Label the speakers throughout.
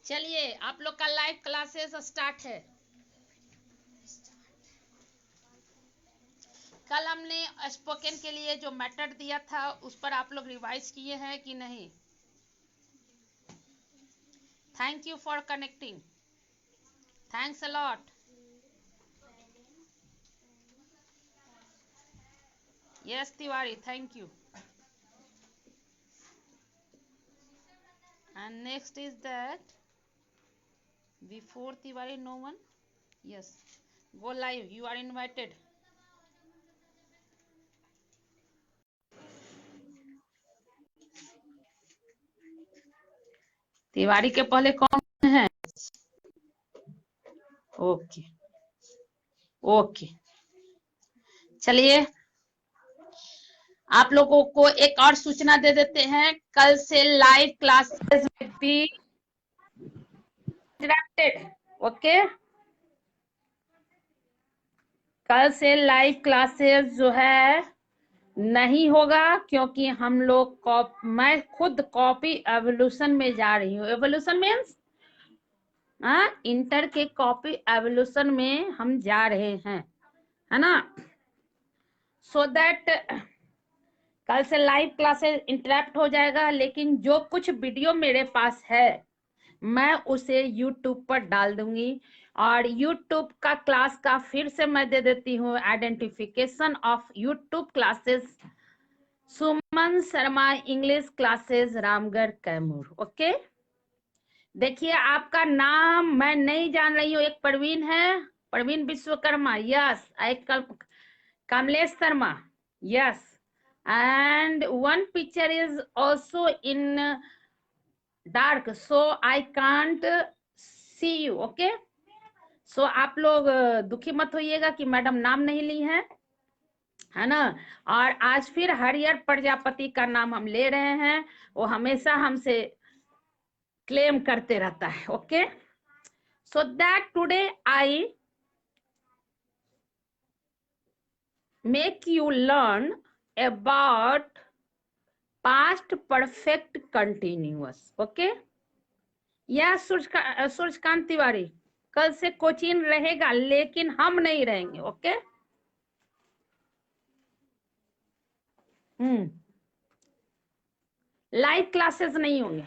Speaker 1: चलिए, आप लोग का लाइव क्लासेस स्टार्ट है। कल हमने स्पोकन के लिए जो मेथड दिया था उस पर आप लोग रिवाइज किए हैं कि नहीं? Thank you for connecting, thanks a lot. Yes Tiwari, thank you. And next is that before Tiwari, no one? Yes. Go live. You are invited. Tiwari के पहले कौन है? ओके ओके, चलिए आप लोगों को एक और सूचना दे देते हैं। कल से live classes be interrupted. Okay, कल से लाइव क्लासेस जो है नहीं होगा, क्योंकि हम लोग मैं खुद कॉपी एवोल्यूशन में जा रही हूँ। एवोल्यूशन मीन्स इंटर के कॉपी एवोल्यूशन में हम जा रहे हैं, है ना। सो दैट कल से लाइव क्लासेस इंटरप्ट हो जाएगा, लेकिन जो कुछ वीडियो मेरे पास है मैं उसे यूट्यूब पर डाल दूंगी। और यूट्यूब का क्लास का फिर से मैं दे देती हूँ identification of YouTube classes, Suman Sharma English classes Ramgarh Kaimur. Okay, देखिए आपका नाम मैं नहीं जान रही हूँ। एक प्रवीण है, प्रवीण विश्वकर्मा, यस। एक Kamlesh Sharma, yes. And one picture is also in dark, so I can't see you. Okay, so आप लोग दुखी मत होइएगा कि मैडम नाम नहीं ली है ना। और आज फिर हरियर प्रजापति का नाम हम ले रहे हैं, वो हमेशा हमसे क्लेम करते रहता है। Okay, so that today I make you learn about past perfect continuous. Okay, या सूर्यकांत तिवारी, कल से कोचिंग रहेगा लेकिन हम नहीं रहेंगे। ओके, लाइव क्लासेस नहीं होंगे।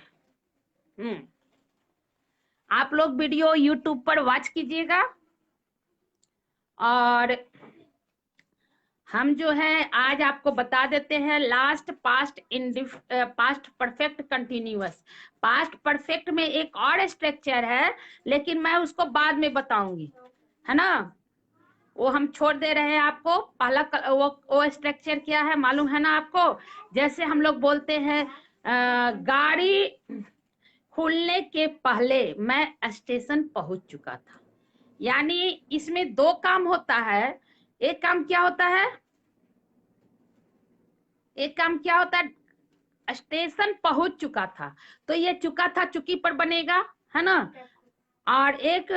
Speaker 1: आप लोग वीडियो यूट्यूब पर वॉच कीजिएगा। और हम जो है आज आपको बता देते हैं last past past perfect continuous. Past perfect में एक और स्ट्रक्चर है, लेकिन मैं उसको बाद में बताऊंगी, है ना। वो हम छोड़ दे रहे हैं आपको। पहला वो स्ट्रक्चर क्या है मालूम है ना आपको? जैसे हम लोग बोलते हैं गाड़ी खुलने के पहले मैं स्टेशन पहुंच चुका था, यानी इसमें दो काम होता है। एक काम क्या होता है, स्टेशन पहुंच चुका था, तो ये चुका था चुकी पर बनेगा, है ना। और एक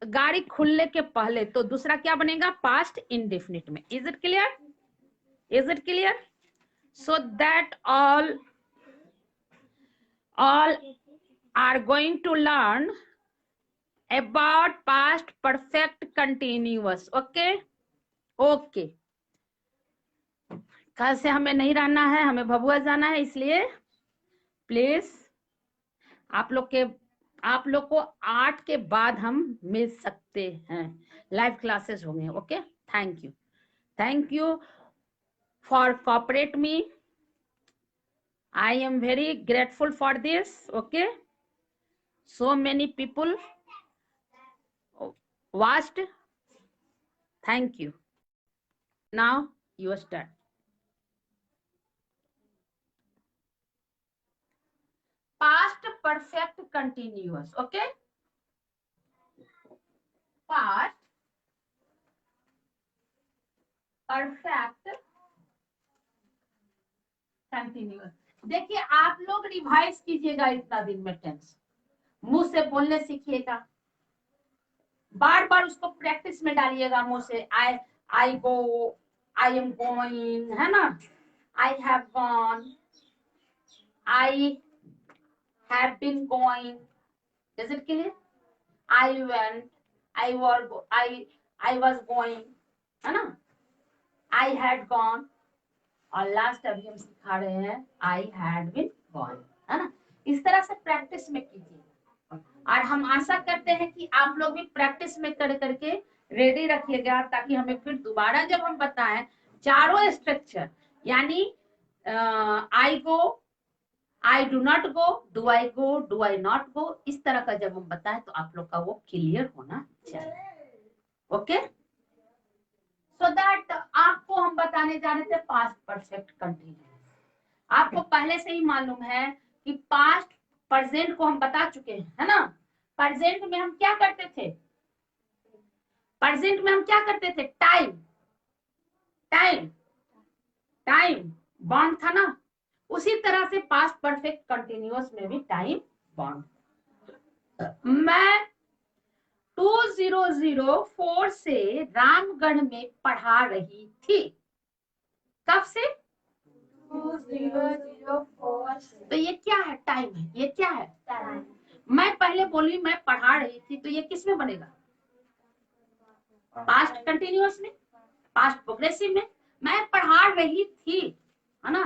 Speaker 1: गाड़ी खुलने के पहले, तो दूसरा क्या बनेगा, पास्ट इंडेफिनिट में। Is it clear? Is it clear? So that all are going to learn about past perfect continuous। Okay okay, कल से हमें नहीं रहना है, हमें भभुआ जाना है, इसलिए प्लीज आप लोग को 8 के बाद हम मिल सकते हैं, लाइव क्लासेस होंगे। Okay, thank you for cooperate me. I am very grateful for this. Okay, so many people watched. Thank you. Now you start. Past perfect continuous. Okay, past perfect continuous। देखिए आप लोग revise कीजिएगा इतना दिन में tense, मुंह से बोलने सीखिएगा, बार बार उसको प्रैक्टिस में डालिएगा मुंह से। आई गो, आई एम गोइंग, है ना। I have gone, I have been going, is it clear? I went, I was going, है ना, आई हैड गॉन, और लास्ट अभी हम सिखा रहे हैं आई हैड बीन गॉन, है ना। इस तरह से प्रैक्टिस में कीजिए, और हम आशा करते हैं कि आप लोग भी प्रैक्टिस में कर करके रेडी रखिएगा, ताकि हमें फिर दोबारा जब हम बताएं चारों स्ट्रक्चर, यानी I go, I do not go, do I go, do I not go, इस तरह का जब हम बताएं तो आप लोग का वो क्लियर होना चाहिए। ओके, सो दैट आपको हम बताने जा रहे थे पास्ट परफेक्ट कंटिन्यूअस। आपको पहले से ही मालूम है कि पास्ट प्रेजेंट को हम बता चुके हैं, है ना। प्रेजेंट में हम क्या करते थे, प्रेजेंट में हम क्या करते थे, टाइम टाइम टाइम बॉन्ड था ना। उसी तरह से पास्ट परफेक्ट कंटिन्यूअस में भी टाइम बॉन्ड। मैं 2004 से रामगढ़ में पढ़ा रही थी। कब से? 2004 से। तो ये क्या है, टाइम है, ये क्या है, टाइम। मैं पहले बोली मैं पढ़ा रही थी, तो ये किस में बनेगा, पास्ट कंटिन्यूअस में, पास्ट प्रोग्रेसिव में। मैं पढ़ा रही थी, है ना,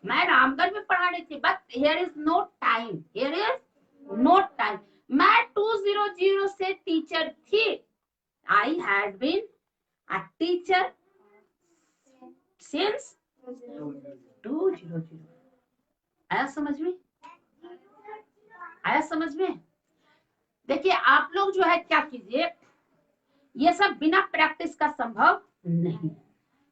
Speaker 1: मैं रामगढ़ में पढ़ा रही थी, but here is no time, here is no time. मैं 200 से टीचर थी, I had been a teacher since 200। आया समझ में, आया समझ में? देखिए आप लोग जो है क्या कीजिए, ये सब बिना प्रैक्टिस का संभव नहीं,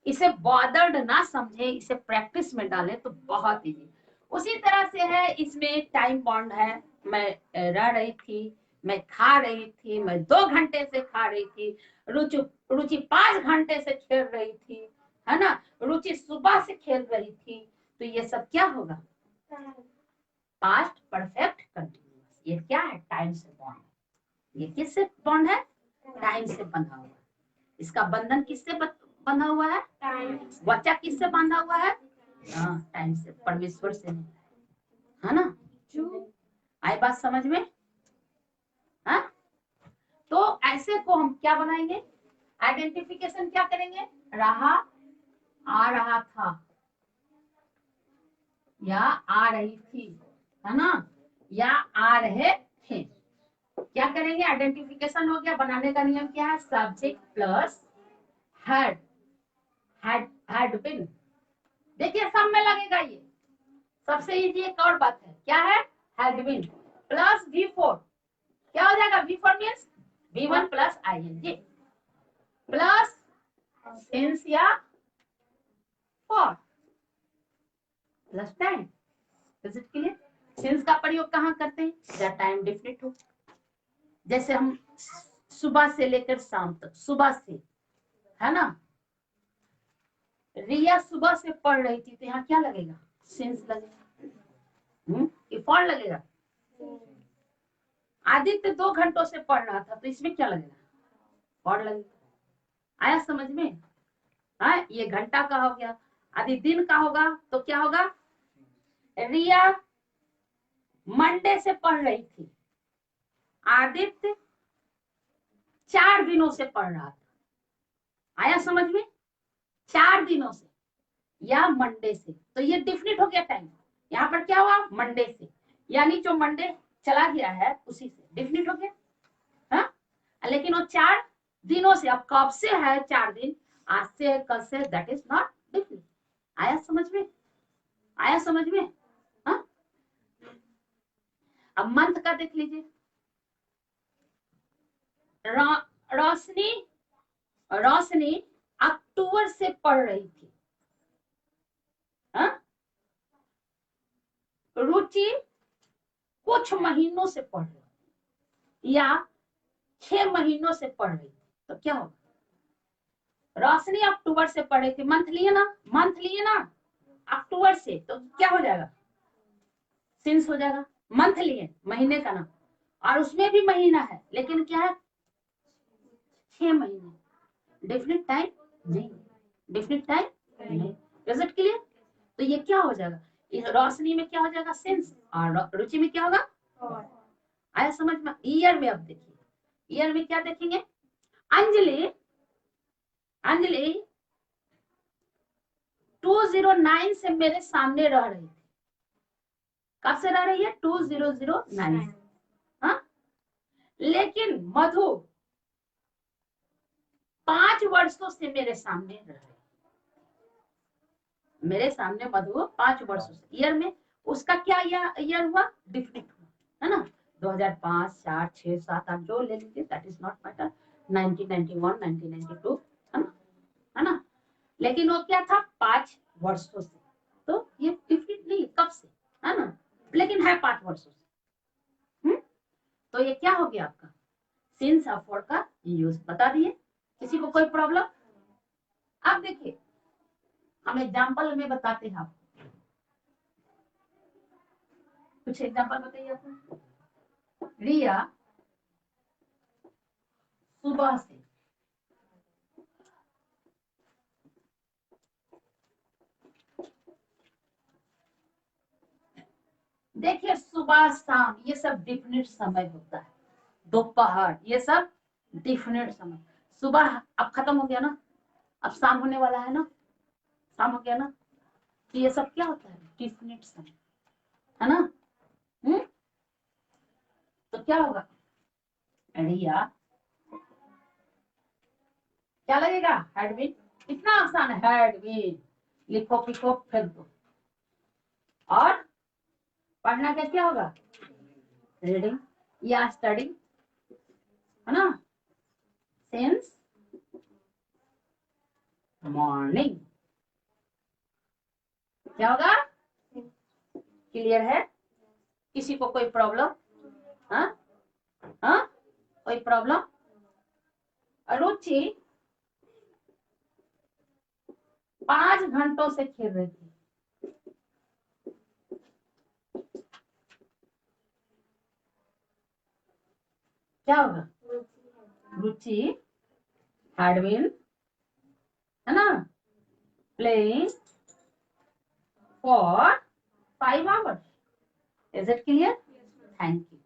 Speaker 1: इसे बॉदर्ड ना समझे, इसे प्रैक्टिस में डाले तो बहुत इजी। उसी तरह से है, इसमें टाइम बॉन्ड है, मैं रह रही थी, मैं खा रही थी, मैं 2 घंटे से खा रही थी, रुचि 5 घंटे से खेल रही थी, है ना, रुचि सुबह से खेल रही थी। तो ये सब क्या होगा, पास्ट परफेक्ट कंटिन्यूअस। ये क्या है, टाइम से बॉन्ड है। ये किससे बॉन्ड है, टाइम से बंधा हुआ है। इसका बंधन किससे बंधा हुआ है, टाइम। बच्चा किससे बंधा हुआ है, टाइम से, परमेश्वर से नहीं, है ना। आई बात समझ में? हाँ, तो ऐसे को हम क्या बनाएंगे, आइडेंटिफिकेशन क्या करेंगे, रहा, आ रहा था, या आ रही थी, है ना, या आ रहे थे। क्या करेंगे, आइडेंटिफिकेशन हो गया। बनाने का नियम क्या है, subject plus had, had been. देखिए सब में लगेगा ये, सबसे इजी एक और बात है, क्या है, हैड बीन प्लस V4, क्या हो जाएगा, V4 means V1 plus ING plus since या for plus time. Is it clear? Since का प्रयोग कहाँ करते हैं, जब टाइम डिफिनिट हो। जैसे हम सुबह से लेकर शाम तक, सुबह से, है ना, रिया सुबह से पढ़ रही थी, तो यहाँ क्या लगेगा, सिंस लगेगा, फॉर लगेगा। आदित्य 2 घंटों से पढ़ रहा था, तो इसमें क्या लगेगा, फॉर लगेगा। आया समझ में? हाँ, ये घंटा का हो गया। आदि दिन का होगा तो क्या होगा, रिया मंडे से पढ़ रही थी, आदित्य 4 दिनों से पढ़ रहा था। आया समझ में, 4 दिनों से या मंडे से, तो ये डिफिनिट हो गया टाइम। यहाँ पर क्या हुआ, मंडे से, यानी जो मंडे चला गया है उसी से डिफिनिट हो गया। हाँ, लेकिन वो 4 दिनों से, अब कब से है 4 दिन, आज से है, कल से, दैट इज नॉट डिफिनिट। आया समझ में, आया समझ में? हाँ, अब मंथ का देख लीजिए, रोशनी रोशनी अक्टूबर से पढ़ रही थी, हाँ? रुचि कुछ महीनों से पढ़ रही थी, या 6 महीनों से पढ़ रही थी, तो क्या होगा, रोशनी अक्टूबर से पढ़ रही थी, मंथ लिए ना, मंथ लिए ना अक्टूबर से, तो क्या हो जाएगा, सिंस हो जाएगा। मंथ लिए, महीने का नाम, और उसमें भी महीना है, लेकिन क्या है, 6 महीने, डेफिनेट टाइम नहीं, डेफिनेट टाइम नहीं। Is it clear? तो ये क्या हो जाएगा, रोशनी में क्या हो जाएगा, सिंस, और रुचि में क्या होगा, आया आया समझ में? ईयर में अब देखिए, ईयर में क्या देखेंगे? अंजलि 209 से मेरे सामने रह रही थी। कब से रह रही है? 2009। हाँ, लेकिन मधु 5 वर्षों से मेरे सामने रह रही, मेरे सामने मधु 5 वर्षों से। ईयर में उसका क्या ईयर हुआ? डिफरेंट हुआ, है ना? 2005, 4, 6, 7, 8 जो ले लीजिए, दैट इज नॉट मैटर। 1991, 1992, है ना? लेकिन वो क्या था? 5 वर्षों से। तो ये डिफरेंट नहीं, कब से, है ना? लेकिन है 5 वर्षों से। तो ये क्या हो गया आपका? सिंस ऑफ वर्ड का यूज बता दिए। किसी को कोई प्रॉब्लम? अब देखिए, हम एग्जाम्पल में बताते हैं आपको। कुछ एग्जाम्पल बताइए आपको। रिया सुबह से देखिए, सुबह शाम ये सब डिफिनिट समय होता है। दोपहर ये सब डिफिनिट समय। सुबह अब खत्म हो गया ना, अब शाम होने वाला है ना, शाम हो गया ना, तो ये सब क्या होता है? डिफिनिट समय, है ना? तो क्या होगा? रिया, क्या लगेगा? हैडबिन। इतना आसान है, हैडबिन लिखो, पिको, फेंक दो। और पढ़ना कैसे होगा? रीडिंग या स्टडी, है ना? Since morning. क्या होगा? क्लियर है? किसी को कोई प्रॉब्लम? हाँ हाँ, कोई प्रॉब्लम? रुचि 5 घंटों से खेल रही थी। क्या होगा? रुचि had been, है ना, playing for 5 hours. Is it clear? Thank you.